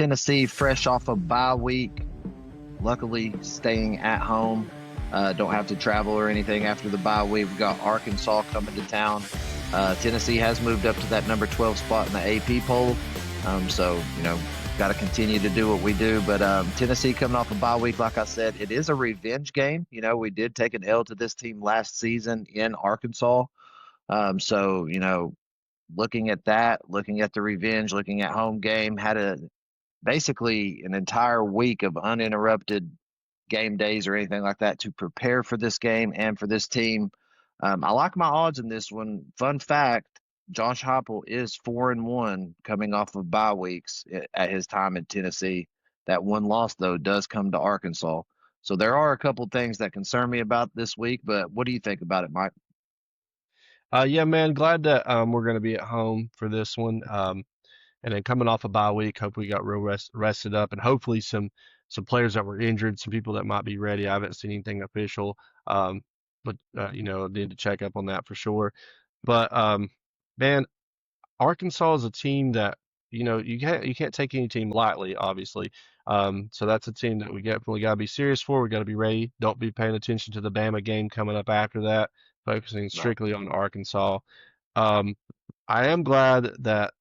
Tennessee, fresh off a bye week, luckily staying at home. Don't have to travel or anything after the bye week. We've got Arkansas coming to town. Tennessee has moved up to that number 12 spot in the AP poll. So, got to continue to do what we do. But Tennessee coming off a bye week, like I said, it is a revenge game. We did take an L to this team last season in Arkansas. So, looking at that, looking at the revenge, looking at home game, had basically an entire week of uninterrupted game days or anything like that to prepare for this game and for this team. I like my odds in this one. Fun fact, Josh Heupel is 4-1 coming off of bye weeks at his time in Tennessee. That one loss, though, does come to Arkansas. So there are a couple things that concern me about this week, but what do you think about it, Mike? Yeah, man, glad that we're going to be at home for this one. And then coming off a bye week, hope we got real rested up, and hopefully some players that were injured, some people that might be ready. I haven't seen anything official, but need to check up on that for sure. But man, Arkansas is a team that you can't take any team lightly, obviously. So that's a team that we definitely got to be serious for. We got to be ready. Don't be paying attention to the Bama game coming up after that. Focusing Right. strictly on Arkansas. Um, I am glad that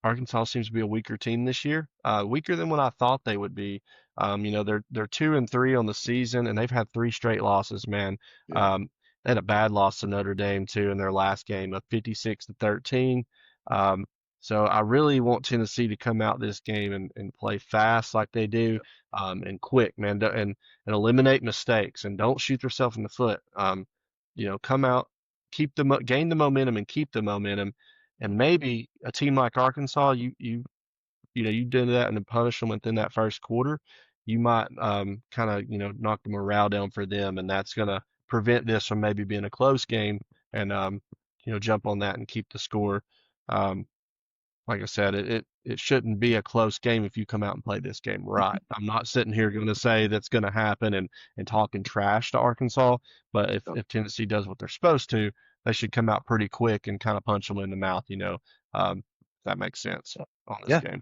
Arkansas seems to be a weaker team this year, weaker than what I thought they would be. They're 2-3 on the season, and they've had three straight losses. Man, Yeah. they had a bad loss to Notre Dame too in their last game of 56-13. Um, so I really want Tennessee to come out this game and play fast like they do, and quick, man, and eliminate mistakes and don't shoot yourself in the foot. Come out, gain the momentum and keep the momentum, and maybe a team like Arkansas, you did that and then punish them within that first quarter, you might kind of knock the morale down for them, and that's gonna prevent this from maybe being a close game, and jump on that and keep the score. Um, like I said, it shouldn't be a close game if you come out and play this game right. I'm not sitting here going to say that's going to happen and talking trash to Arkansas, but if Tennessee does what they're supposed to, they should come out pretty quick and kind of punch them in the mouth, if that makes sense on this Yeah. game.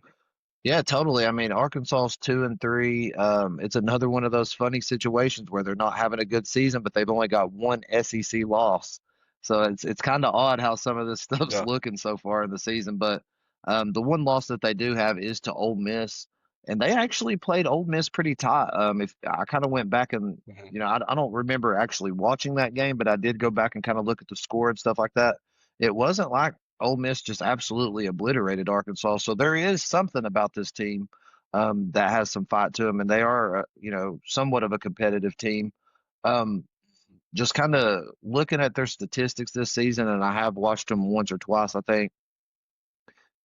Yeah, totally. I mean, Arkansas's 2-3. It's another one of those funny situations where they're not having a good season, but they've only got one SEC loss. So it's kind of odd how some of this stuff's Yeah. looking so far in the season. But the one loss that they do have is to Ole Miss, and they actually played Ole Miss pretty tight. If I kind of went back and Mhm. I don't remember actually watching that game, but I did go back and kind of look at the score and stuff like that. It wasn't like Ole Miss just absolutely obliterated Arkansas. So there is something about this team that has some fight to them, and they are, somewhat of a competitive team. Um, just kind of looking at their statistics this season, and I have watched them once or twice. I think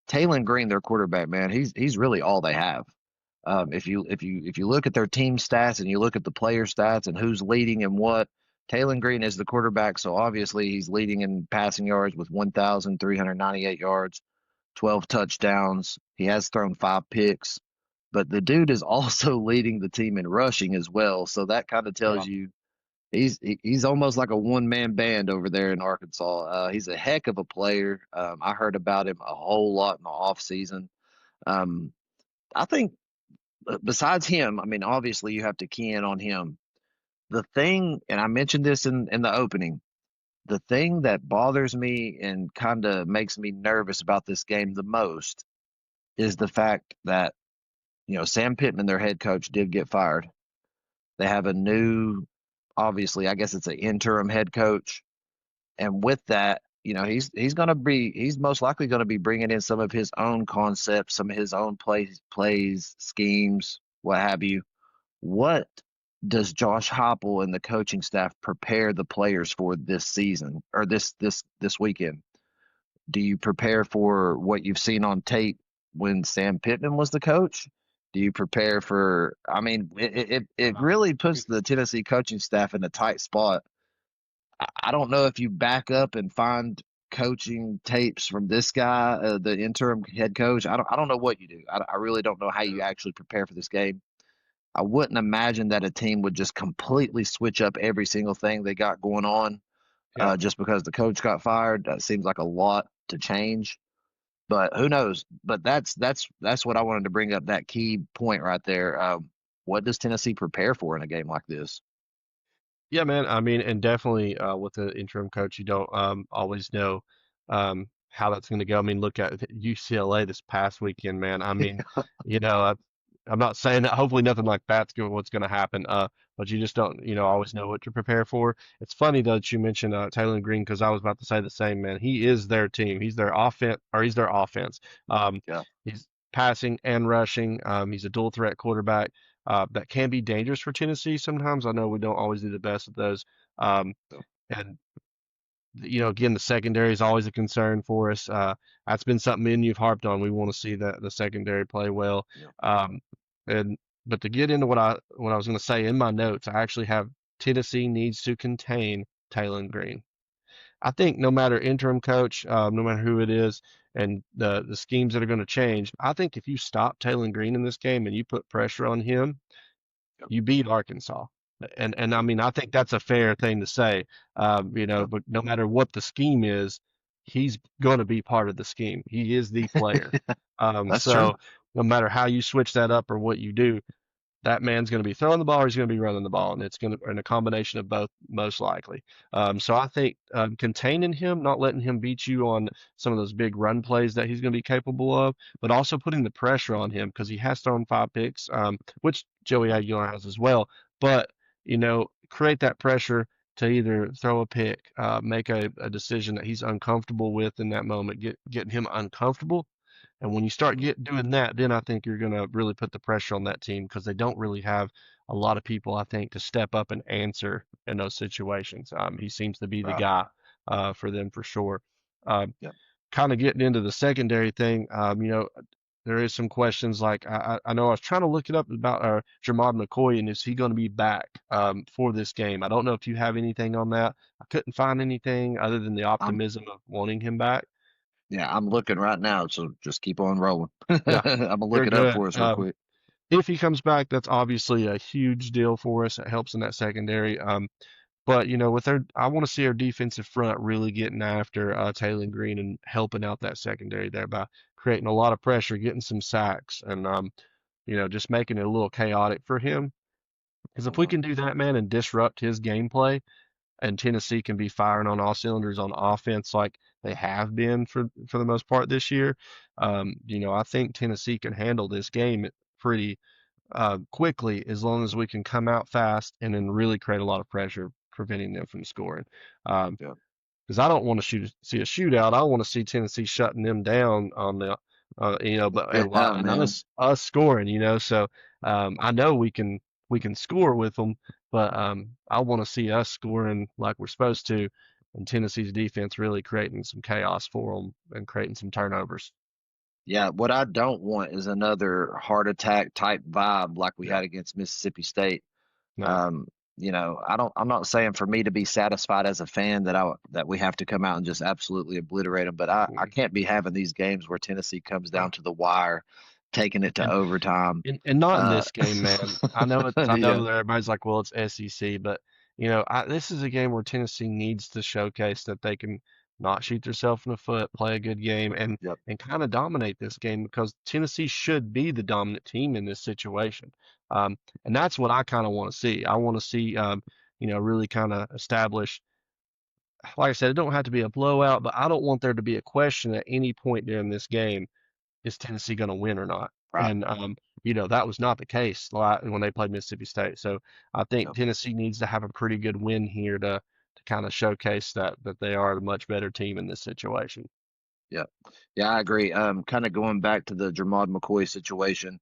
Taylon Green, their quarterback, man, he's really all they have. If you look at their team stats and you look at the player stats and who's leading and what, Taylon Green is the quarterback, so obviously he's leading in passing yards with 1,398 yards, 12 touchdowns. He has thrown 5 picks, but the dude is also leading the team in rushing as well. So that kind of tells Yeah. you he's almost like a one-man band over there in Arkansas. He's a heck of a player. I heard about him a whole lot in the off season. Um, I think besides him, I mean, obviously you have to key in on him. The thing, and I mentioned this in the opening, the thing that bothers me and kind of makes me nervous about this game the most is the fact that, Sam Pittman, their head coach, did get fired. They have a new, obviously, I guess it's an interim head coach. And with that, he's most likely going to be bringing in some of his own concepts, some of his own plays, schemes, what have you. What does Josh Heupel and the coaching staff prepare the players for this season or this weekend? Do you prepare for what you've seen on tape when Sam Pittman was the coach? Do you prepare for? I mean, it really puts the Tennessee coaching staff in a tight spot. I don't know if you back up and find coaching tapes from this guy, the interim head coach. I don't know what you do. I really don't know how you actually prepare for this game. I wouldn't imagine that a team would just completely switch up every single thing they got going on Yeah. just because the coach got fired. That seems like a lot to change. But who knows? But that's what I wanted to bring up. That key point right there. What does Tennessee prepare for in a game like this? Yeah, man. I mean, and definitely with the interim coach, you don't always know how that's going to go. I mean, look at UCLA this past weekend, man. I mean, you know, I'm not saying that. Hopefully, nothing like that's what's going to happen. But you just don't, always know what to prepare for. It's funny though that you mentioned Taylor Green because I was about to say the same, man. He is their team. He's their offense, or he's their offense. Um, Yeah, he's passing and rushing. He's a dual threat quarterback that can be dangerous for Tennessee sometimes. I know we don't always do the best at those. Um, yeah, and again, the secondary is always a concern for us. That's been something me and you've harped on. We want to see that the secondary play well. yeah. Um, and but to get into what I was going to say in my notes, I actually have Tennessee needs to contain Taylor Green. I think no matter interim coach, no matter who it is, and the schemes that are going to change, I think if you stop Taylor Green in this game and you put pressure on him, Yep, you beat Arkansas. And I yep, mean, I think that's a fair thing to say. yep. But no matter what the scheme is, he's going to be part of the scheme. He is the player. That's true. So no matter how you switch that up or what you do, that man's going to be throwing the ball or he's going to be running the ball, and it's going to in a combination of both most likely. So I think containing him, not letting him beat you on some of those big run plays that he's going to be capable of, but also putting the pressure on him because he has thrown 5 picks, which Joey Mhm. Aguilar has as well. But create that pressure to either throw a pick, make a decision that he's uncomfortable with in that moment, getting him uncomfortable and when you start Mhm. doing that, then I think you're going to really put the pressure on that team because they don't really have a lot of people, I think, to step up and answer in those situations. He seems to be the Right. guy for them for sure. Um, Yep. Kind of getting into the secondary thing, there is some questions like I know I was trying to look it up about Jermod McCoy and is he going to be back for this game? I don't know if you have anything on that. I couldn't find anything other than the I'm optimism of wanting him back. yeah, I'm looking right now, so just keep on rolling. Yeah, I'm gonna look you're it up good. for us real quick. If he comes back, that's obviously a huge deal for us. It helps in that secondary. But with I want to see our defensive front really getting after Taylor Green and helping out that secondary there by creating a lot of pressure, getting some sacks, and just making it a little chaotic for him. Because if we Mhm. can do that, man, and disrupt his gameplay, and Tennessee can be firing on all cylinders on offense like they have been for the most part this year, I think Tennessee can handle this game pretty quickly as long as we can come out fast and then really create a lot of pressure, preventing them from scoring. Um, Yep. because I don't want to see a shootout. I want to see Tennessee shutting them down on but Yeah, and man. us scoring. So I know we can score with them, but I want to see us scoring like we're supposed to, and Tennessee's defense really creating some chaos for them and creating some turnovers. Yeah, what I don't want is another heart attack type vibe like we Yeah, had against Mississippi State. no. Um, I'm not saying for me to be satisfied as a fan that we have to come out and just absolutely obliterate them, but I Mm. can't be having these games where Tennessee comes down to the wire, taking it to And overtime. and not in Uh, this game, man. I yeah, know that everybody's like, well, it's SEC, but this is a game where Tennessee needs to showcase that they can not shoot themselves in the foot, play a good game, yep, and kind of dominate this game because Tennessee should be the dominant team in this situation. Um, and that's what I kind of want to see. I want to see, really kind of establish. Like I said, it don't have to be a blowout, but I don't want there to be a question at any point during this game is Tennessee going to win or not? right, And that was not the case when they played Mississippi State. So I think yep, Tennessee needs to have a pretty good win here to kind of showcase that they are a much better team in this situation. yep, yeah, I agree. Kind of going back to the Jermod McCoy situation,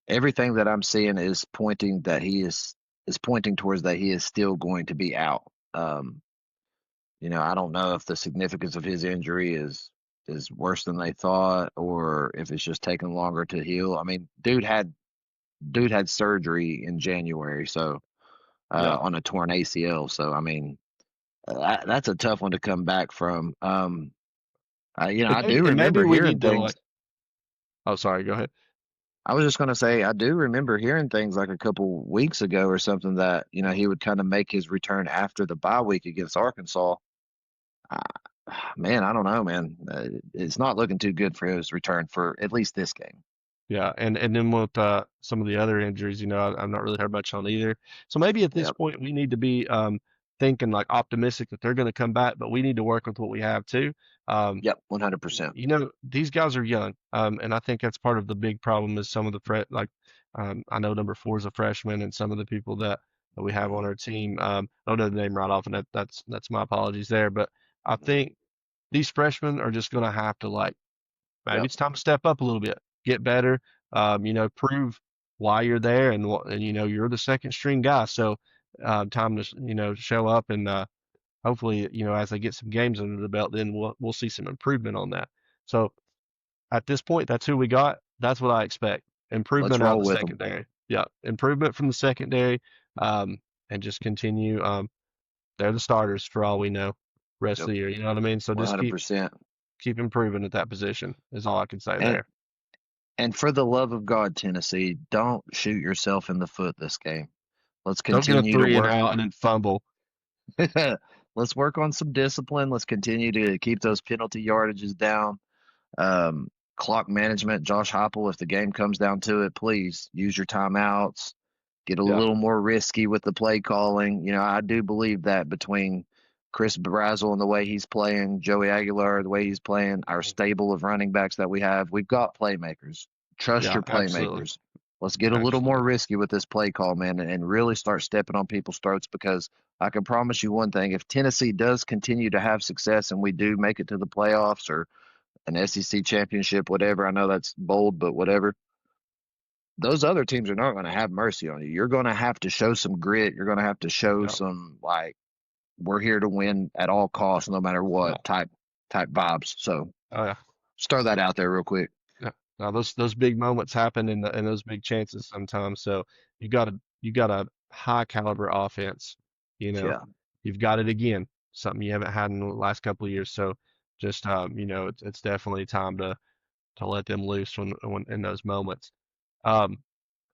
everything that I'm seeing is pointing towards that he is still going to be out. Um, I don't know if the significance of his injury is worse than they thought, or if it's just taking longer to heal. I mean, dude had surgery in January, so Yeah, on a torn ACL. So I mean, that's a tough one to come back from. I do and maybe remember we hearing need to things. like. Oh, sorry. Go ahead. I was just going to say, I do remember hearing things like a couple weeks ago or something that he would kind of make his return after the bye week against Arkansas. Man, I don't know, man. It's not looking too good for his return for at least this game. Yeah, and then with some of the other injuries, I've not really heard much on either. So maybe at this Yep. point we need to be thinking like optimistic that they're going to come back, but we need to work with what we have too. Um, Yep. 100%. these guys are young, and I think that's part of the big problem is some of the I know number four is a freshman, and some of the people that we have on Hmm. our team, I don't know the name right off, and that's my apologies there, but I think these freshmen are just going to have to like maybe Yep. it's time to step up a little bit, get better, prove why you're there, and you're the second string guy, so time to show up and hopefully, as they get some games under the belt, then we'll see some improvement on that. So at this point, that's who we got. That's what I expect. Let's Improvement out of roll the with them. secondary. Yeah, improvement from the secondary, and just continue. They're the starters for all we know, rest of Yep. the year. You know what I mean? So just keep 100%. keep improving at that position is all I can say And there. and for the love of God, Tennessee, don't shoot yourself in the foot this game. Let's Don't get a continue to three and work. out and then fumble. Let's work on some discipline. Let's continue to keep those penalty yardages down. Um, Clock management, Josh Heupel, if the game comes down to it, please use your timeouts. Get a Yeah, little more risky with the play calling. I do believe that between Chris Brazzell and the way he's playing, Joey Aguilar, the way he's playing, our stable of running backs that we have, we've got playmakers. Trust yeah, your absolutely, playmakers. Let's get a little more absolutely. risky with this play call, man, and really start stepping on people's throats because I can promise you one thing. If Tennessee does continue to have success and we do make it to the playoffs or an SEC championship, whatever, I know that's bold, but whatever, those other teams are not going to have mercy on you. You're going to have to show some grit. You're going to have to show Yeah, some like we're here to win at all costs, no matter yeah. what type vibes. So Oh yeah. just throw that out there real quick. Yeah. Now those big moments happen in those big chances sometimes. So you got a high caliber offense. You know, Yeah, you've got it again, something you haven't had in the last couple of years. So just it's definitely time to let them loose when in those moments. Um,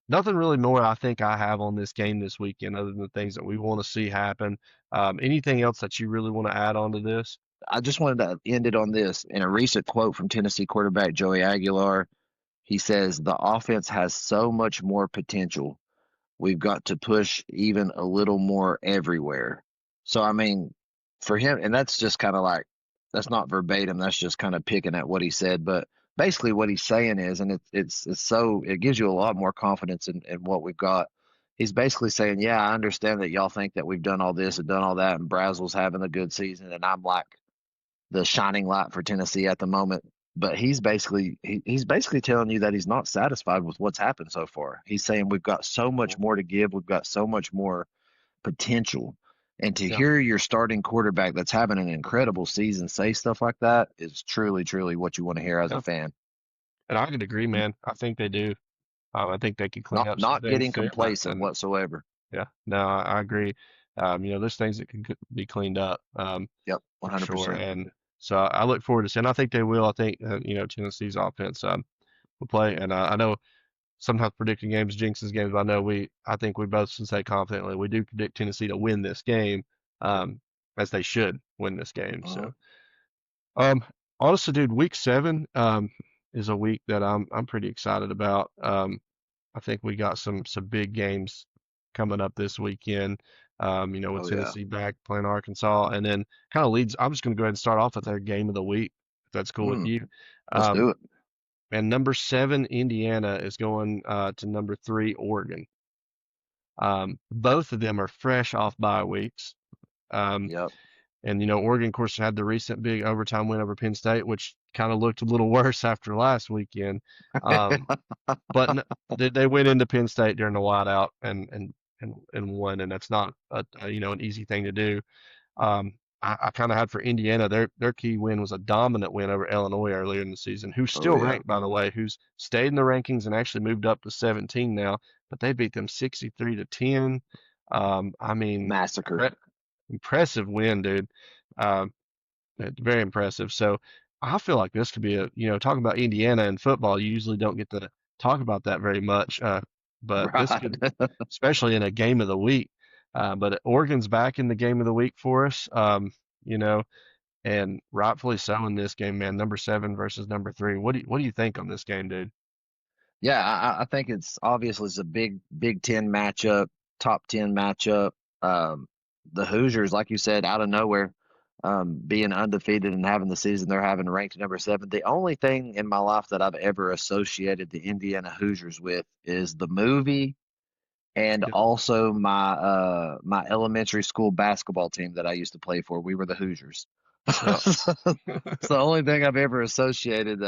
nothing really more I think I have on this game this weekend other than the things that we want to see happen. Anything else that you really want to add on to this? I just wanted to end it on this. In a recent quote from Tennessee quarterback Joey Aguilar, he says the offense has so much more potential. We've got to push even a little more everywhere. So I mean, for him, and that's just kind of like that's not verbatim. That's just kind of picking at what he said. But basically, what he's saying is, and it gives you a lot more confidence in what we've got. He's basically saying, yeah, I understand that y'all think that we've done all this and done all that, and Brazel's having a good season, and I'm like the shining light for Tennessee at the moment. But he's basically telling you that he's not satisfied with what's happened so far. He's saying we've got so much more to give, we've got so much more potential. And to Yeah. hear your starting quarterback that's having an incredible season say stuff like that is truly, truly what you want to hear as a Yeah. fan. And I could agree, man. I think they do. I think they could clean Not up some not things getting too. complacent And whatsoever. yeah, no, I agree. There's things that can be cleaned up, Yep, for sure. 100%. And so I look forward to seeing. I think they will. I think Tennessee's offense will play. And I know sometimes predicting games jinxes games. But I think we both can say confidently we do predict Tennessee to win this game, um, as they should win this game. Uh-huh. So, um, honestly, dude, week 7 is a week that I'm pretty excited about. I think we got some big games coming up this weekend. With Oh yeah. Tennessee back playing Arkansas, and then kind of leads. I'm just going to go ahead and start off with our game of the week, if that's cool with Mm, you. let's Um, do it. and number 7 Indiana is going to number 3 Oregon. Both of them are fresh off bye weeks. Um, Yep. and Oregon, of course, had the recent big overtime win over Penn State, which kind of looked a little worse after last weekend. Um, but they went into Penn State during the whiteout and won, and that's not an easy thing to do. I kind of had for Indiana their key win was a dominant win over Illinois earlier in the season, who's Oh still yeah. ranked by the way, who's stayed in the rankings and actually moved up to 17 now, but they beat them 63-10. I mean, Massacre. impressive win, dude. Um, very impressive. So I feel like this could be talking about Indiana and football, you usually don't get to talk about that very much. But this Right. could, especially in a game of the week. But Oregon's back in the game of the week for us. You know, and rightfully so in this game, man. Number 7 versus number 3. What do you think on this game, dude? Yeah, I think it's a Big Ten matchup, top 10 matchup. Um, the Hoosiers, like you said, out of nowhere, being undefeated and having the season they're having ranked number 7. The only thing in my life that I've ever associated the Indiana Hoosiers with is the movie and Yeah, also my elementary school basketball team that I used to play for. We were the Hoosiers. yeah, It's the only thing I've ever associated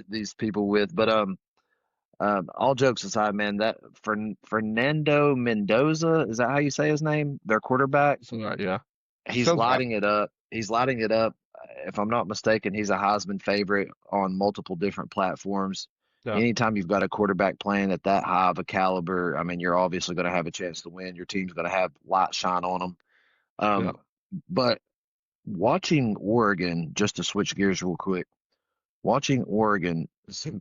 these people with. But all jokes aside, man, that Fernando Mendoza, is that how you say his name? Their quarterback. so right, yeah, He's sounds right. lighting it up. He's lighting it up. If I'm not mistaken, he's a Heisman favorite on multiple different platforms. Yeah, Anytime you've got a quarterback playing at that high of a caliber, I mean, you're obviously going to have a chance to win. Your team's going to have light shine on them. yeah, But watching Oregon, just to switch gears real quick, watching Oregon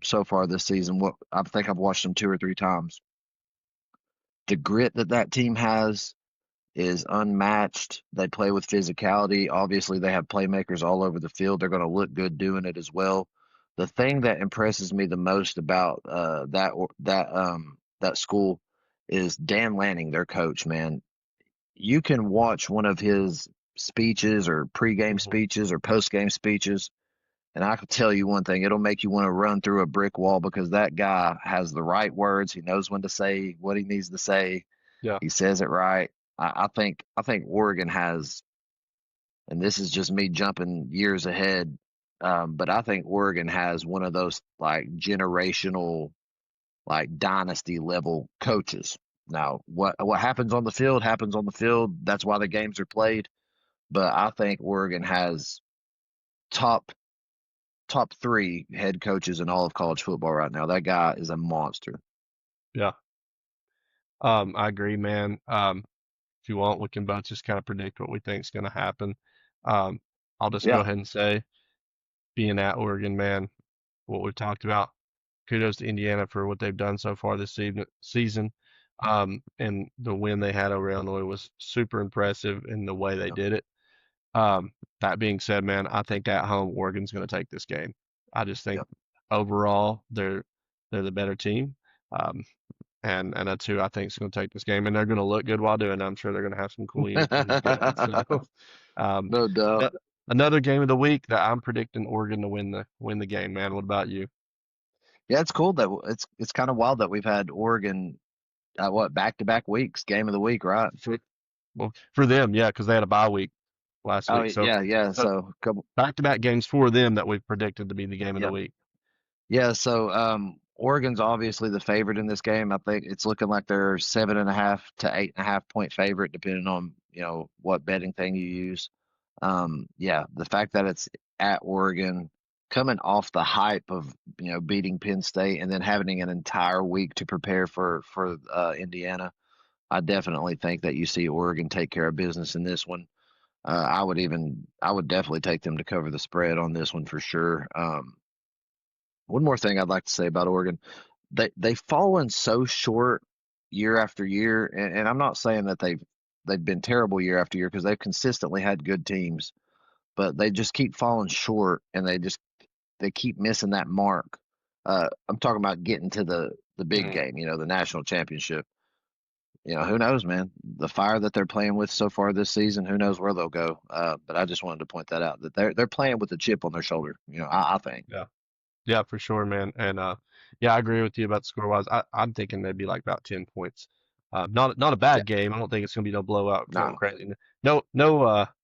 so far this season, what I think I've watched them 2 or 3 times. The grit that that team has is unmatched. They play with physicality. Obviously, they have playmakers all over the field. They're going to look good doing it as well. The thing that impresses me the most about that school is Dan Lanning, their coach. Man, you can watch one of his speeches or pregame mhm, speeches or postgame speeches, and I can tell you one thing: it'll make you want to run through a brick wall because that guy has the right words. He knows when to say what he needs to say. yeah, He says it right. I think Oregon has, and this is just me jumping years ahead, but I think Oregon has one of those like generational, like dynasty level coaches. Now, what happens on the field happens on the field. That's why the games are played. But I think Oregon has top top three head coaches in all of college football right now. That guy is a monster. yeah. I agree, man. If you want, we can both just kind of predict what we think is going to happen. Um, I'll just go Yeah, ahead and say, being at Oregon, man, what we've talked about. Kudos to Indiana for what they've done so far this season. And the win they had over Illinois was super impressive in the way they yeah, did it. Um, that being said, man, I think at home Oregon's going to take this game. I just think yeah. overall they're the better team. Um, and that's who I think is going to take this game. And they're going to look good while doing it. I'm sure they're going to have some cool uniforms again. So, um, No doubt. ano- another game of the week that I'm predicting Oregon to win the game, man. What about you? Yeah, it's cool that it's kind of wild that we've had Oregon what back to back weeks, game of the week, right? For, well, for them, yeah, because they had a bye week last Oh week. So, yeah, yeah. so So couple, back-to-back games for them that we've predicted to be the game of the yeah, week. yeah. So Oregon's obviously the favorite in this game. I think it's looking like they're 7.5 to 8.5 point favorite, depending on what betting thing you use. Yeah, the fact that it's at Oregon, coming off the hype of beating Penn State and then having an entire week to prepare for Indiana. I definitely think that you see Oregon take care of business in this one. I would definitely take them to cover the spread on this one for sure. One more thing I'd like to say about Oregon, they've fallen so short year after year, and I'm not saying that they've been terrible year after year because they've consistently had good teams, but they just keep falling short, and they keep missing that mark. I'm talking about getting to the big Mm, game, the national championship. Who knows, man? The fire that they're playing with so far this season, who knows where they'll go? But I just wanted to point that out that they're playing with a chip on their shoulder. I think. yeah. Yeah, for sure, man. And yeah, I agree with you about score wise. I'm thinking maybe like about 10 points. Not a Yeah, bad game. I don't think it's gonna be no blowout, nothing no. crazy. No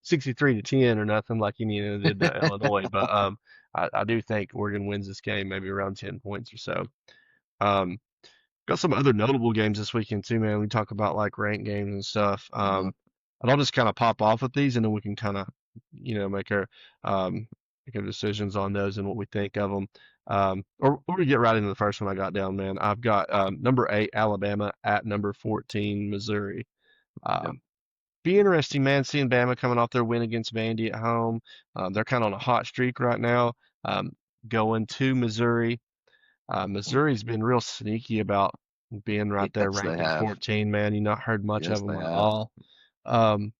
63-10 or nothing like Indiana did to Illinois, but I do think Oregon wins this game maybe around 10 points or so. Um, got some other notable games this weekend too, man. We talk about like ranked games and stuff. Hmm. And I'll just kind of pop off with these, and then we can kind of, um, make our decisions on those and what we think of them. Or we get right into the first one I got down, man. I've got number 8 Alabama at number 14 Missouri. Yeah, Um, be interesting, man, seeing Bama coming off their win against Vandy at home. They're kind of on a hot streak right now. Um, going to Missouri. Missouri's been real sneaky about being right there yes, they ranked at have. 14, man. You not heard much of Yes, them they at have. all. Um,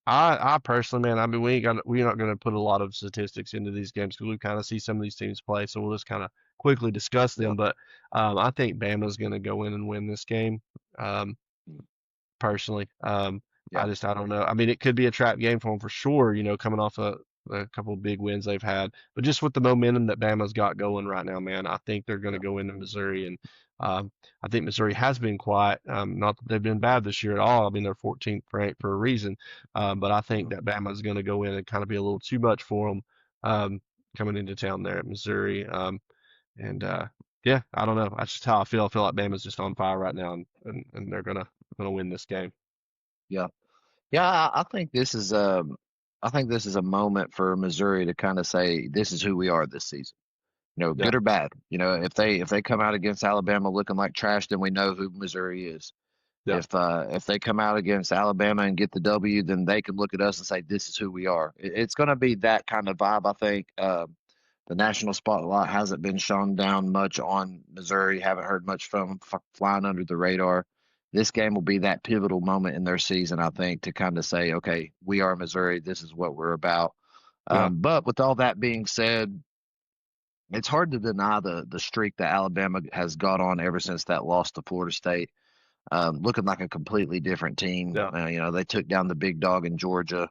I personally, man, I mean, we're not going to put a lot of statistics into these games because we kind of see some of these teams play, so we'll just kind of quickly discuss Yeah, them. But I think Bama's going to go in and win this game. Um, personally. yeah, I don't know. I mean, it could be a trap game for them for sure, coming off a couple of big wins they've had. But just with the momentum that Bama's got going right now, man, I think they're going to yeah, go into Missouri. And I think Missouri has been quiet. Not that they've been bad this year at all. I mean, they're 14th ranked for a reason. But I think yeah, that Bama's going to go in and kind of be a little too much for them coming into town there at Missouri. And yeah, I don't know. That's just how I feel. I feel like Bama's just on fire right now, and they're gonna win this game. yeah. Yeah, I think this is I think this is a moment for Missouri to kind of say this is who we are this season. Yeah, Good or bad. If they come out against Alabama looking like trash, then we know who Missouri is. yeah, If they come out against Alabama and get the W, then they can look at us and say this is who we are. It's going to be that kind of vibe. I think the national spotlight hasn't been shone down much on Missouri. Haven't heard much from them flying under the radar. This game will be that pivotal moment in their season, I think, to kind of say, okay, we are Missouri. This is what we're about. yeah, But with all that being said, it's hard to deny the streak that Alabama has got on ever since that loss to Florida State, looking like a completely different team. yeah. They took down the big dog in Georgia.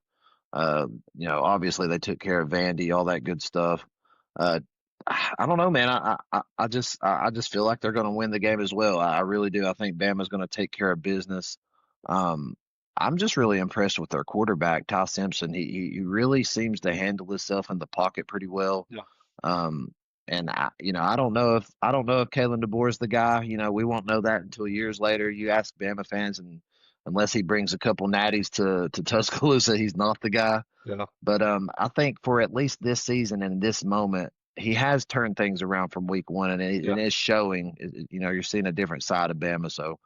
Obviously they took care of Vandy, all that good stuff. Uh, I don't know, man. I just feel like they're going to win the game as well. I really do. I think Bama's going to take care of business. Um, I'm just really impressed with their quarterback, Ty Simpson. He really seems to handle himself in the pocket pretty well. Yeah. Um, and I don't know if Kalen DeBoer is the guy. We won't know that until years later. You ask Bama fans, and unless he brings a couple natties to Tuscaloosa, he's not the guy. Yeah, But I think for at least this season and this moment, he has turned things around from week one, and it yeah, is showing. You're seeing a different side of Bama. So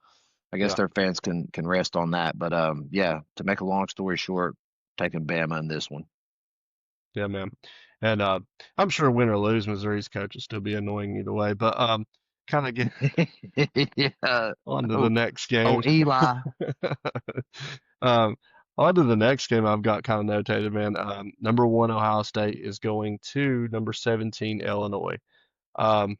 I guess yeah, their fans can rest on that. But yeah, to make a long story short, taking Bama in this one. yeah, man. And I'm sure win or lose, Missouri's coach will still be annoying either way. But kind of get Yeah. on to the Oh, next oh, game. Eli. um, on to the next game I've got kind of notated, man. Number one Ohio State is going to number 17 Illinois. Um,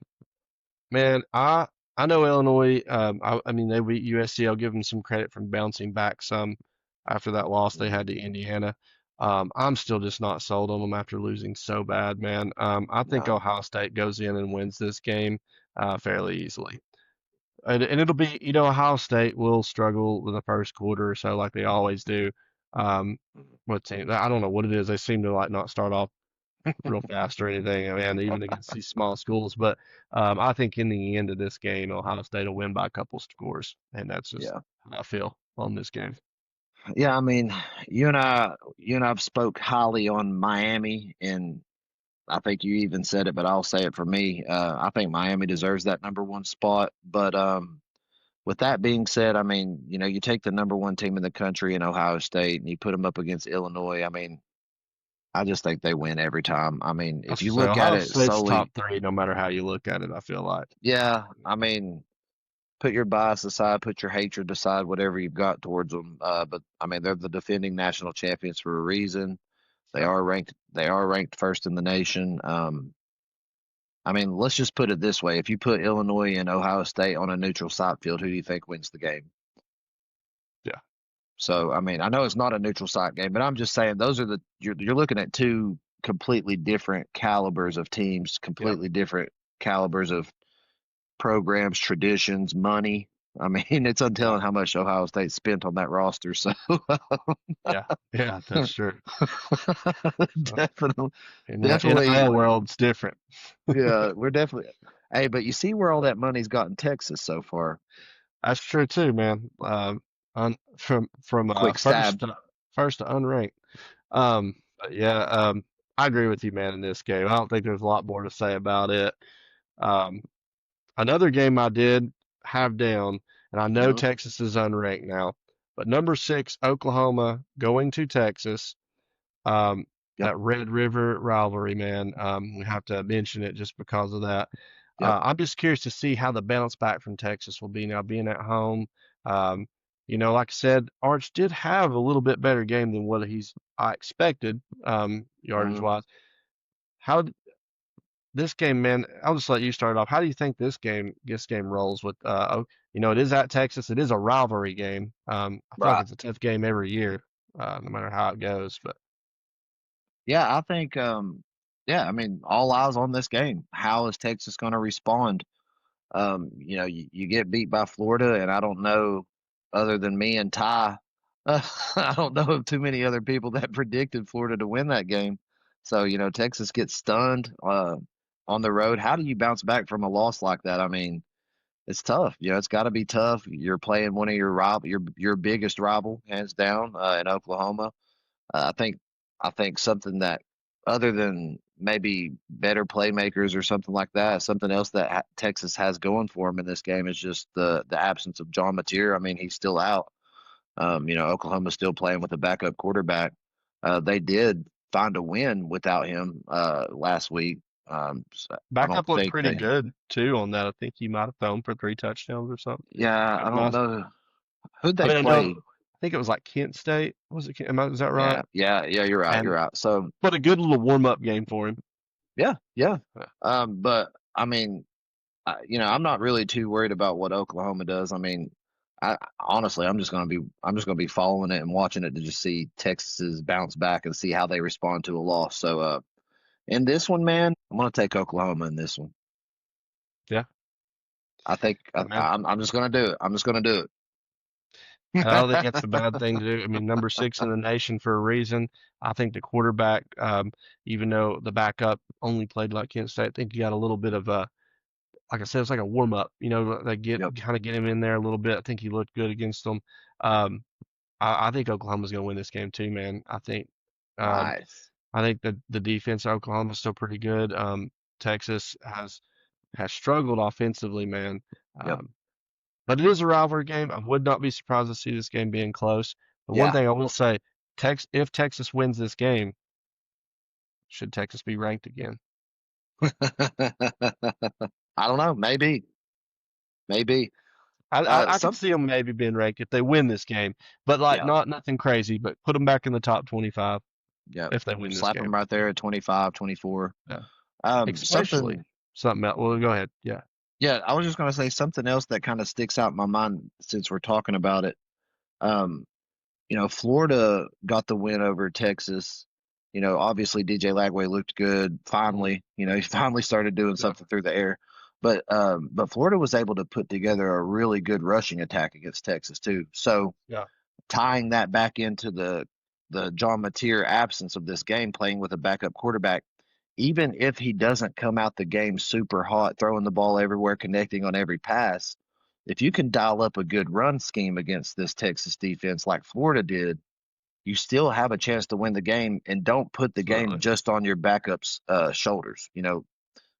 Man, I know Illinois. I mean, they beat USC. I'll give them some credit from bouncing back some after that loss they had to Indiana. I'm still just not sold on them after losing so bad, man. I think No. Ohio State goes in and wins this game fairly easily. And it'll be, Ohio State will struggle in the first quarter or so, like they always do. Um, what team? I don't know what it is. They seem to like not start off real fast or anything. I mean, even against these small schools. But I think in the end of this game, Ohio State will win by a couple scores, and that's just Yeah. how I feel on this game. Yeah. I mean, you and I've spoke highly on Miami, and I think you even said it, but I'll say it for me. I think Miami deserves that number one spot. But with that being said, I mean, you take the number one team in the country in Ohio State and you put them up against Illinois. I mean, I just think they win every time. I mean, I if you should say look at Ohio it State's solely, top three, no matter how you look at it. I feel like, yeah, I mean, put your bias aside, put your hatred aside, whatever you've got towards them. But I mean, they're the defending national champions for a reason. They yeah, are ranked. They are ranked first in the nation. I mean, let's just put it this way: if you put Illinois and Ohio State on a neutral site field, who do you think wins the game? yeah, So, I mean, I know it's not a neutral site game, but I'm just saying those are you're looking at two completely different calibers of teams, yeah, completely different calibers of programs, traditions, money. I mean, it's yeah, untelling how much Ohio State spent on that roster. So, yeah, yeah. That's true. So definitely, in the definitely, NIL world, it's different. yeah, we're definitely. Hey, but you see where all that money's got in Texas so far. That's true too, man. From Quick first stab. to unranked. But yeah, I agree with you, man. In this game, I don't think there's a lot more to say about it. Um, Another game I did have down, and I know Uh-huh. Texas is unranked now, but number six, Oklahoma going to Texas. Um, Yep. that Red River rivalry, man. We have to mention it just because of that. Yep. I'm just curious to see how the bounce back from Texas will be now being at home. Um, Like I said, Arch did have a little bit better game than what I expected, yardage Mhm. wise. How this game, man? I'll just let you start off. How do you think this game rolls with? It is at Texas. It is a rivalry game. I feel like Right. it's a tough game every year, no matter how it goes. But Yeah, I think yeah, I mean, all eyes on this game. How is Texas going to respond? You get beat by Florida, and I don't know, other than me and Ty, I don't know of too many other people that predicted Florida to win that game. So, Texas gets stunned on the road. How do you bounce back from a loss like that? I mean, it's tough. It's got to be tough. You're playing one of your biggest rival, hands down, in Oklahoma. I think something that, other than maybe better playmakers or something like that, something else that Texas has going for him in this game is just the absence of John Mateer. I mean, he's still out. Oklahoma's still playing with a backup quarterback. They did find a win without him last week. So I don't backup looked think pretty they. good too on that. I think he might have thrown for 3 touchdowns or something. Yeah, Had I a don't nice. know who I they mean, I know. played. I think it was like Kent State. Was it? Is that right? Yeah, yeah, yeah. You're right. You're And right. So but a good little warm up game for him. yeah, yeah. Yeah. But I mean, I'm not really too worried about what Oklahoma does. I mean, I honestly, I'm just gonna be following it and watching it to just see Texas's bounce back and see how they respond to a loss. So, in this one, man, I'm gonna take Oklahoma in this one. Yeah. I think Yeah, man. I'm just gonna do it. I'm just gonna do I don't think it. that's a bad thing to do. I mean, number six in the nation for a reason. I think the quarterback, even though the backup only played like Kent State, I think he got a little bit of a, like I said, it's like a warm up. They get Yep. kind of get him in there a little bit. I think he looked good against them. Um, I think Oklahoma's going to win this game too, man. Um, Nice. I think the defense of Oklahoma is still pretty good. Texas has struggled offensively, man. Yep. Um, but it is a rivalry game. I would not be surprised to see this game being close. But one Yeah. thing I will say, if Texas wins this game, should Texas be ranked again? I don't know. Maybe. Maybe. I could Some. see them maybe being ranked if they win this game, but like Yeah. not nothing crazy, but put them back in the top 25 Yeah. if they win this Slap them game. right there at 25, 24. Yeah, Something. especially something else. Well, go ahead. Yeah, Yeah, I was just going to say something else that kind of sticks out in my mind since we're talking about it. Um, Florida got the win over Texas. Obviously DJ Lagway looked good. hmm Finally, he finally started doing yeah, something through the air. But Florida was able to put together a really good rushing attack against Texas too. So yeah, tying that back into the John Mateer absence of this game, playing with a backup quarterback, even if he doesn't come out the game super hot, throwing the ball everywhere, connecting on every pass, if you can dial up a good run scheme against this Texas defense like Florida did, you still have a chance to win the game, and don't put the game absolutely, just on your backup's shoulders.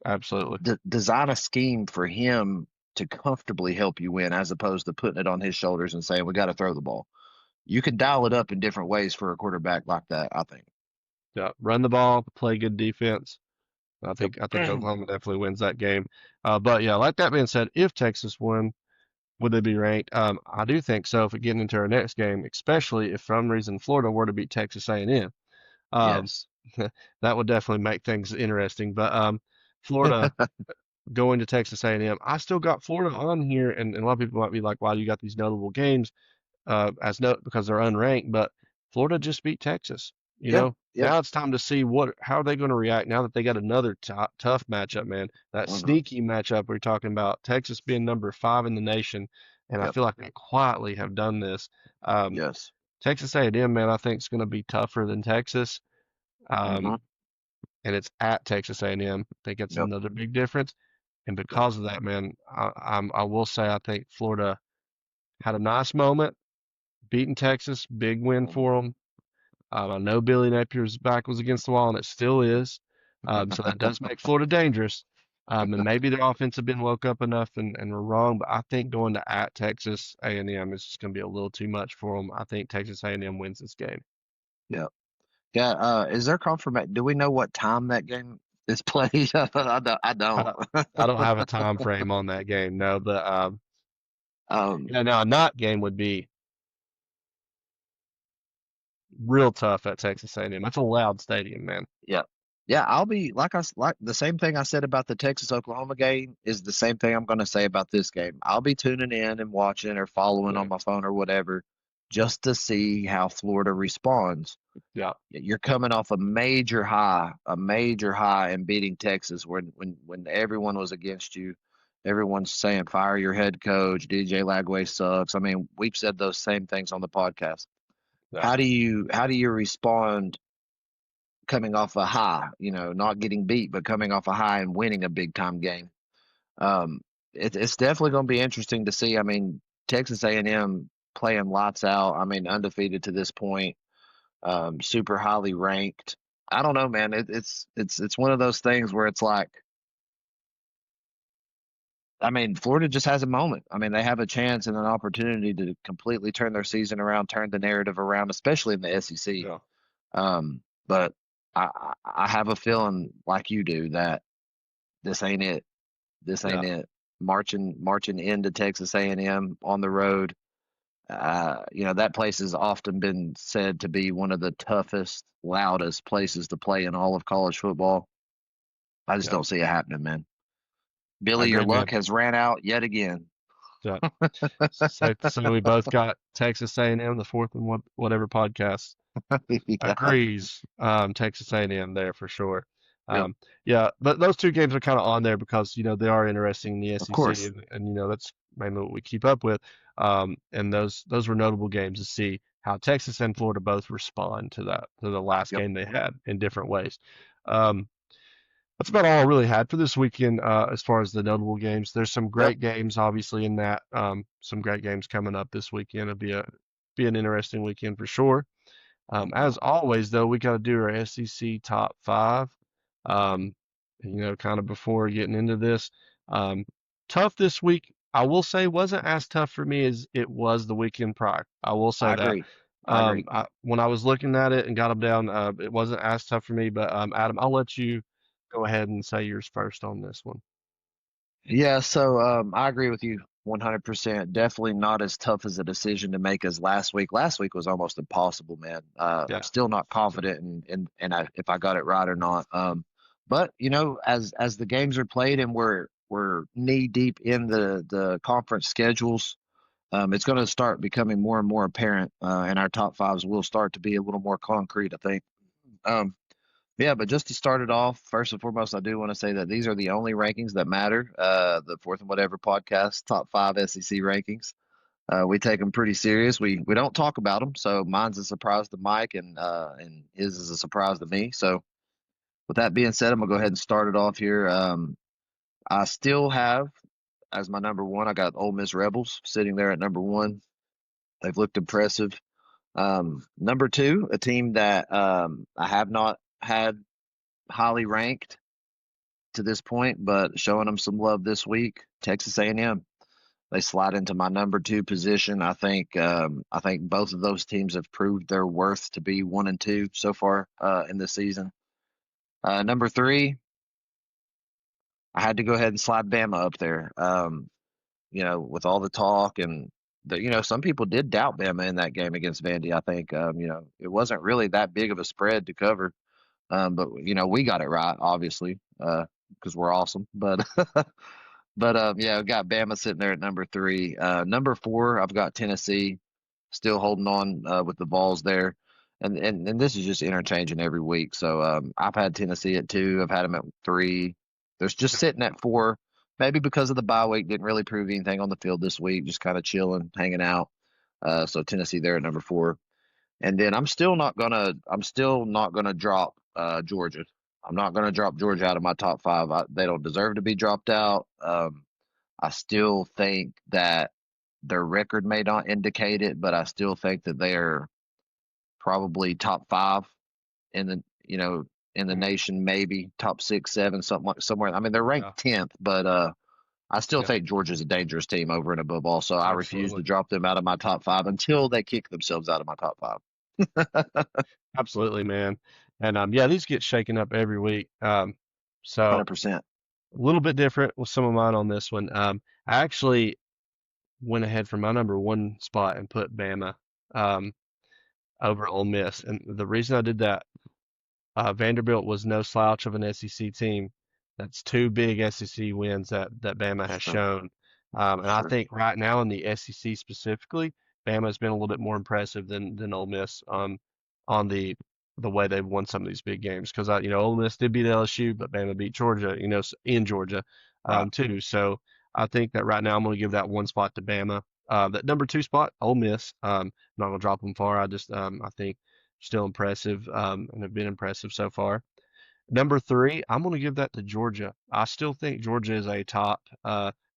absolutely. Design a scheme for him to comfortably help you win, as opposed to putting it on his shoulders and saying we got to throw the ball. You can dial it up in different ways for a quarterback like that, I think. Yeah, run the ball, play good defense. I Yep. think I think Oklahoma definitely wins that game. But yeah, like that being said, if Texas won, would they be ranked? I do think so. If we get into our next game, especially if for some reason Florida were to beat Texas A&M, um, Yes. that would definitely make things interesting. But Florida going to Texas A&M, I still got Florida on here, and a lot of people might be like, "Wow, you got these notable games." As no because they're unranked, but Florida just beat Texas. Yeah. Yeah. Now it's time to see how are they going to react now that they got another tough matchup, man. That Hmm. sneaky matchup we're talking about, Texas being number 5 in the nation, and I Yep. feel like they quietly have done this. Um, Yes. Texas A&M, man, I think is going to be tougher than Texas, um, Hmm. and it's at Texas A&M. I think it's Yep. another big difference, and Yep. because of that, man, I will say I think Florida had a nice moment beating Texas, big win Hmm. for them. I know Billy Napier's back was against the wall, and it still is. So that does make Florida dangerous. And maybe their offense have been woke up enough and were wrong, but I think going to at Texas A&M is just going to be a little too much for them. I think Texas A&M wins this game. Yep. Yeah. Is there confirmation? Do we know what time that game is played? I I don't. don't, I don't have a time frame on that game, no, but Um, now a not game would be. real tough at Texas A&M. It's a loud stadium, man. Yeah. Yeah, I'll be like the same thing I said about the Texas Oklahoma game is the same thing I'm going to say about this game. I'll be tuning in and watching or following on Yeah, my phone or whatever just to see how Florida responds. yeah, You're coming off a major high in beating Texas when everyone was against you. Everyone's saying fire your head coach, DJ Lagway sucks. I mean, we've said those same things on the podcast. yeah, How do you respond coming off a high, not getting beat, but coming off a high and winning a big time game? Um, it's definitely going to be interesting to see. I mean, Texas A&M playing lights out. I mean, undefeated to this point, super highly ranked. I don't know, man. It's one of those things where it's like, I mean, Florida just has a moment. I mean, they have a chance and an opportunity to completely turn their season around, turn the narrative around, especially in the SEC. yeah, But I have a feeling like you do that this ain't it. This ain't yeah, it. Marching into Texas A&M on the road. That place has often been said to be one of the toughest, loudest places to play in all of college football. I just yeah. don't see it happening, man. I Billy, your agree, luck man. has ran out yet again. Yeah. Safe to say we both got Texas A&M, the fourth and whatever podcast Yeah. agrees. Texas A&M there for sure. Yep. Yeah, but those two games are kind of on there because they are interesting in the Of SEC, course. and that's mainly what we keep up with. And those were notable games to see how Texas and Florida both respond to the last Yep. game they had in different ways. Um, that's about all I really had for this weekend as far as the notable games. There's some Yep. great games, obviously, in that. Some great games coming up this weekend. Be an interesting weekend for sure. No As doubt. always, though, we got to do our SEC top five. Um, kind of before getting into this. Um, Tough this week. I will say wasn't as tough for me as it was the weekend prior. I will say I that. agree. I agree. When I was looking at it and got them down, it wasn't as tough for me. But Adam, I'll let you go ahead and say yours first on this one. Yeah, so I agree with you 100%. Definitely not as tough as a decision to make as last week. Last week was almost impossible, man. Yeah, Still not so, confident if I got it right or not. But as the games are played and we're knee deep in the conference schedules, it's going to start becoming more and more apparent, and our top fives will start to be a little more concrete, I think. Um, yeah, but just to start it off, first and foremost, I do want to say that these are the only rankings that matter. The Fourth and Whatever podcast, top five SEC rankings. We take them pretty serious. We don't talk about them, so mine's a surprise to Mike, and his is a surprise to me. So with that being said, I'm gonna go ahead and start it off here. I still have as my number one. I got Ole Miss Rebels sitting there at number one. They've looked impressive. Number two, a team that I have not had highly ranked to this point, but showing them some love this week. Texas A&M. They slide into my number two position. I think both of those teams have proved their worth to be 1 and 2 so far in this season. Number three, I had to go ahead and slide Bama up there. With all the talk and some people did doubt Bama in that game against Vandy. I think it wasn't really that big of a spread to cover. But we got it right, obviously, because we're awesome. But yeah, I've got Bama sitting there at number three. Number four, I've got Tennessee still holding on with the balls there. And this is just interchanging every week. So I've had Tennessee at two. I've had them at three. There's just sitting at four. Maybe because of the bye week, didn't really prove anything on the field this week. Just kind of chilling, hanging out. So Tennessee there at number four. And then I'm still not gonna drop Georgia. I'm not gonna drop Georgia out of my top five. They don't deserve to be dropped out. I still think that their record may not indicate it, but I still think that they're probably top five in the in the Mhm. nation, maybe top six, seven, something like somewhere. I mean, they're Yeah, ranked 10th, but I still yeah, think Georgia's a dangerous team over and above all. So I refuse to absolutely. drop them out of my top five until they kick themselves out of my top five. Absolutely, man. And yeah, these get shaken up every week. So 100%. a little bit different with some of mine on this one. I actually went ahead for my number one spot and put Bama. Um, over Ole Miss. And the reason I did that, Vanderbilt was no slouch of an SEC team. That's two big SEC wins that Bama has Sure, shown. And I sure. think right now in the SEC specifically, Bama has been a little bit more impressive than Ole Miss on the way they've won some of these big games. Because Ole Miss did beat LSU, but Bama beat Georgia, in Georgia, Right. too. So I think that right now I'm going to give that one spot to Bama. That number two spot, Ole Miss. I'm not going to drop them far. I think still impressive, and have been impressive so far. Number three, I'm going to give that to Georgia. I still think Georgia is a top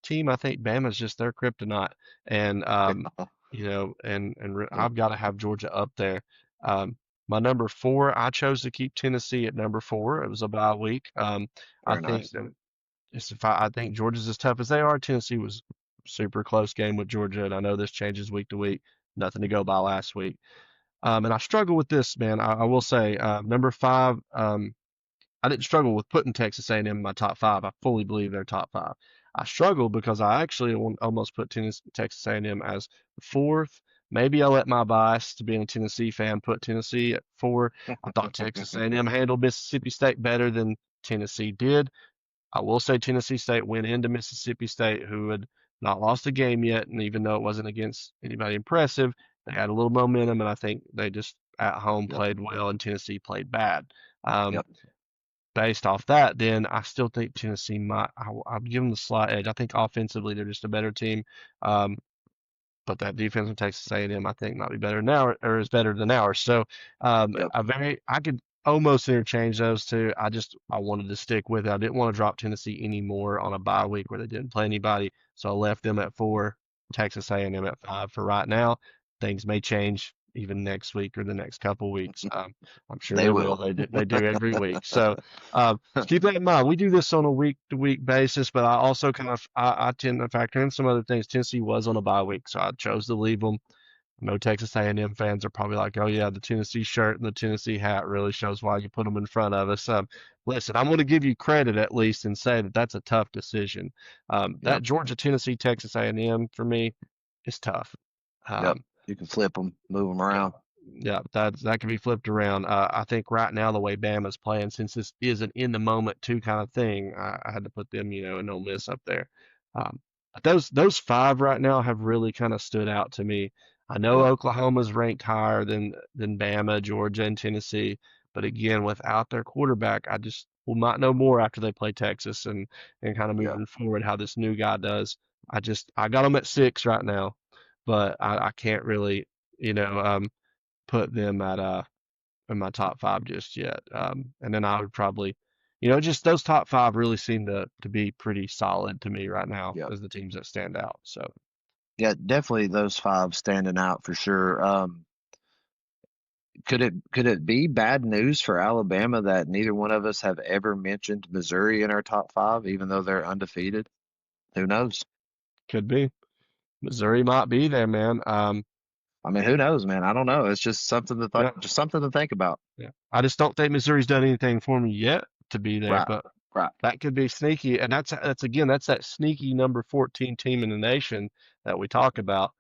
team. I think Bama's just their kryptonite, and Yeah. I've got to have Georgia up there. My number four, I chose to keep Tennessee at number four. It was a bye week. I Very think nice. that I think Georgia's as tough as they are. Tennessee was super close game with Georgia, and I know this changes week to week. Nothing to go by last week. And I struggle with this, man. I will say, number five. I didn't struggle with putting Texas A&M in my top five. I fully believe they're top five. I struggled because I actually almost put Texas A&M as fourth. Maybe I let my bias to being a Tennessee fan put Tennessee at four. I thought Texas A&M handled Mississippi State better than Tennessee did. I will say Tennessee State went into Mississippi State, who had not lost a game yet, and even though it wasn't against anybody impressive, they had a little momentum, and I think they just at home Yep. played well, and Tennessee played bad. Um, Yep. Based off that, then I still think Tennessee might. I'll give them the slight edge. I think offensively they're just a better team. Um, but that defense in Texas A&M, I think, might be better now or is better than ours. So Yep. I could almost interchange those two. I wanted to stick with it. I didn't want to drop Tennessee anymore on a bye week where they didn't play anybody, so I left them at four, Texas A&M at five for right now. Things may change even next week or the next couple weeks. I'm sure They they will. will. They do every week. So just keep that in mind. We do this on a week to week basis, but I also I tend to factor in some other things. Tennessee was on a bye week, so I chose to leave them. I know Texas A&M fans are probably like, "Oh yeah, the Tennessee shirt and the Tennessee hat really shows why you put them in front of us." Listen, I'm going to give you credit at least and say that that's a tough decision. That Yep. Georgia, Tennessee, Texas A&M for me is tough. Yep. Um, You can flip them, move them yeah, around. yeah, that can be flipped around. I think right now the way Bama's playing, since this is an in the moment two kind of thing, I had to put them, and no miss up there. Um, but those five right now have really kind of stood out to me. I know Yep. Oklahoma's ranked higher than Bama, Georgia, and Tennessee, but again, without their quarterback, we might know more after they play Texas and kind of Yep. moving forward how this new guy does. I got them at six right now, but I can't really, you know. Put them at in my top five just yet. And then I would probably, just those top five really seem to be pretty solid to me right now Yep. as the teams that stand out. So Yeah, definitely those five standing out for sure. Could it be bad news for Alabama that neither one of us have ever mentioned Missouri in our top five, even though they're undefeated? Who knows? could be Missouri might be there, man. I mean, who knows, man? I don't know. It's just something to Yeah, just something to think about. yeah. I just don't think Missouri's done anything for me yet to be there, Right. but Right. that could be sneaky, and that's that sneaky number 14 team in the nation that we talk about,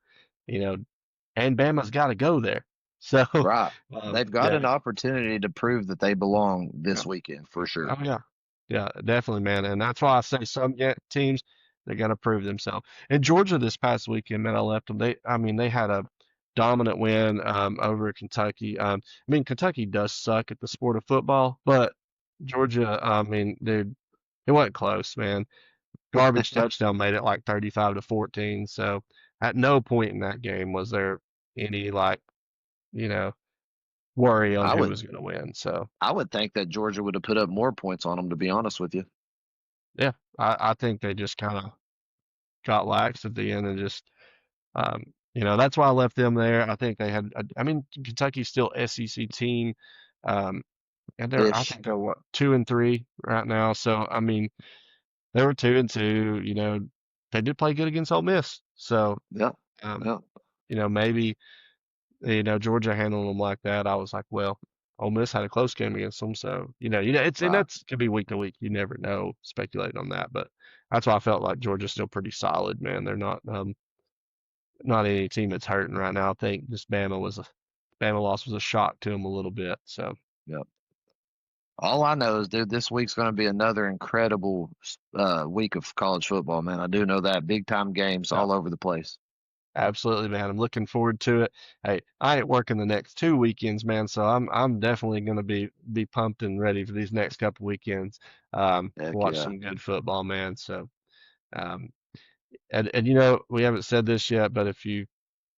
you know, and Bama's got to go there. So, Right. They've got yeah, an opportunity to prove that they belong yeah. this weekend for sure. Oh yeah, yeah, definitely, man. And that's why I say some teams they're gonna prove themselves. And Georgia this past weekend, man, I left them. I mean, they had a dominant win over Kentucky. I mean, Kentucky does suck at the sport of football, but Georgia, I mean, dude, it wasn't close, man. Garbage touchdown made it like 35-14. So at no point in that game was there any you know, worry on I who would was gonna win. So. I would think that Georgia would have put up more points on them, to be honest with you. Yeah, I think they just kind of got lax at the end and just, that's why I left them there. I think they had, I mean, Kentucky's still SEC team, um, and I Ish. think they're what 2-3 right now. So I mean, they were 2-2. They did play good against Ole Miss. So, Yeah. um, Yeah. maybe Georgia handled them like that. I was like, well. Ole Miss had a close game against them, so it's and Right. that's could be week to week. You never know. Speculate on that, but that's why I felt like Georgia's still pretty solid, man. They're not any team that's hurting right now. I think just Bama was Bama loss was a shock to them a little bit. So Yep. All I know is, dude, this week's going to be another incredible week of college football, man. I do know that. Big time games yeah, all over the place. absolutely, man. I'm looking forward to it. Hey, I ain't working the next 2 weekends, man, so I'm definitely gonna be pumped and ready for these next couple weekends. To Heck watch yeah. some good football, man. So um and you know, we haven't said this yet, but if you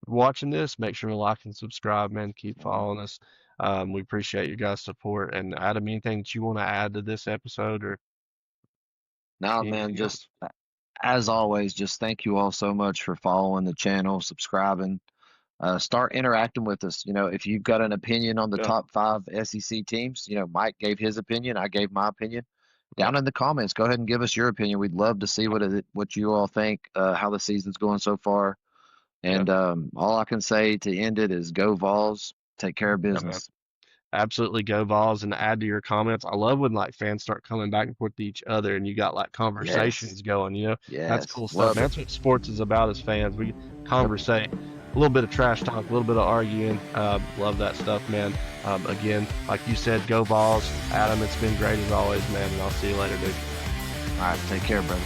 watching this, make sure to like and subscribe, man. Keep following us. We appreciate you guys' support. And Adam, anything that you want to add to this episode or Now, man, anything just else? as always, just thank you all so much for following the channel, subscribing. Start interacting with us. If you've got an opinion on the Yeah, top five SEC teams, Mike gave his opinion, I gave my opinion. yeah, Down in the comments, go ahead and give us your opinion. We'd love to see what you all think, how the season's going so far. yeah, And all I can say to end it is go Vols, take care of yeah, man. business. Absolutely go Vols and add to your comments. I love when like fans start coming back and forth to each other and you got like Yes, conversations going, you know. That's yes, cool stuff, love man. it. That's what sports is about as fans. We Yep. conversate. A little bit of trash talk, a little bit of arguing. Love that stuff, man. Again, like you said, go Vols. Adam, it's been great as always, man, and I'll see you later, dude. All right, take care, brother.